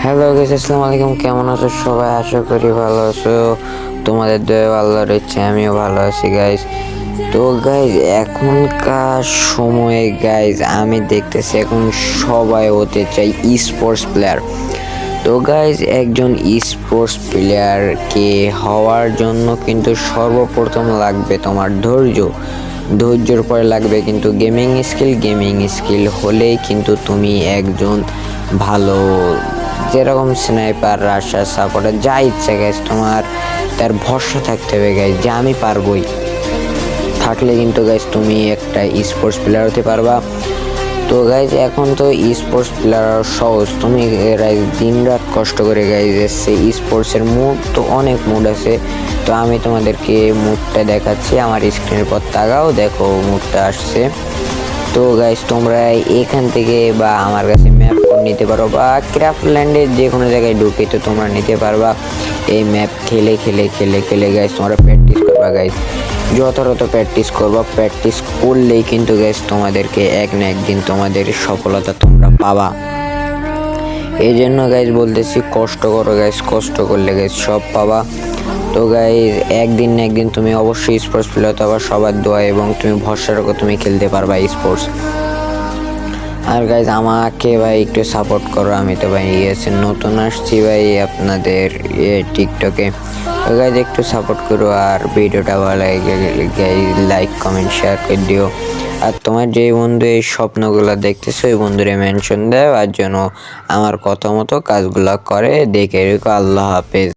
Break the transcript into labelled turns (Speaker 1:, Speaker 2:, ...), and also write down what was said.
Speaker 1: Hello guys, আসসালামু আলাইকুম। কেমন আছো সবাই? আশা করি ভালো আছো। তোমাদের দয়া আল্লাহর ইচ্ছে আমিও ভালো আছি গাইস। তো গাইস, এখনকার সময়ে গাইস আমি দেখতেছি এখন সবাই হতে চাই স্পোর্টস প্লেয়ার। তো গাইস, একজন স্পোর্টস প্লেয়ারকে হওয়ার জন্য কিন্তু সর্বপ্রথম লাগবে তোমার ধৈর্যর পরে লাগবে কিন্তু গেমিং স্কিল হলেই কিন্তু তুমি একজন ভালো, যেরকম স্নাইপার, রাশার, সাপোর্টার, যা ইচ্ছা গাইস তোমার তার ভরসা থাকতে হবে গাইস যে আমি পারবই। থাকলে কিন্তু গাইস তুমি একটা স্পোর্টস প্লেয়ার হতে পারবা। তো গাইজ, এখন তো স্পোর্টস প্লেয়ার সহজ, তুমি দিন রাত কষ্ট করে গাইজ এসছে স্পোর্টসের মুড তো অনেক মুড আছে। তো আমি তোমাদেরকে মুডটা দেখাচ্ছি, আমার স্ক্রিনের পর তাকাও, দেখো মুডটা আসছে। তো গাইজ, তোমরা এখান থেকে বা আমার কাছে ম্যাপ নিতে পারো বা ক্রাফটল্যান্ডের যে কোনো জায়গায় ঢুকে তো তোমরা নিতে পারবা। এই ম্যাপ খেলে খেলে খেলে খেলে গাইজ তোমরা প্র্যাকটিস করবা গাইজ, যথাযথ প্র্যাকটিস করবা। প্র্যাকটিস করলেই কিন্তু গাইজ তোমাদেরকে এক না একদিন তোমাদের সফলতা তোমরা পাবা। এই জন্য গাইজ বলতেছি কষ্ট করো গাইজ, কষ্ট করলে গাইজ সব পাবা। তো গাইজ, একদিন না একদিন তুমি অবশ্যই স্পোর্টস প্লেয়ার হতে পারবা, সবার দোয়া এবং তুমি ভরসা রাখো তুমি খেলতে পারবা স্পোর্টস। আর গাইজ, আমাকে ভাই একটু সাপোর্ট করো, আমি তো ভাই নতুন আসছি ভাই আপনাদের টিকটকে। তো গাইজ একটু সাপোর্ট করো, আর ভিডিওটা ভালো লাগে গাইজ লাইক কমেন্ট শেয়ার করে দিও। আর তোমার যে বন্ধু এই স্বপ্নগুলো দেখতেছো ওই বন্ধুরে মেনশন দেও আর যেন আমার কথা মতো কাজগুলো করে। দেখে রেখো। আল্লাহ হাফেজ।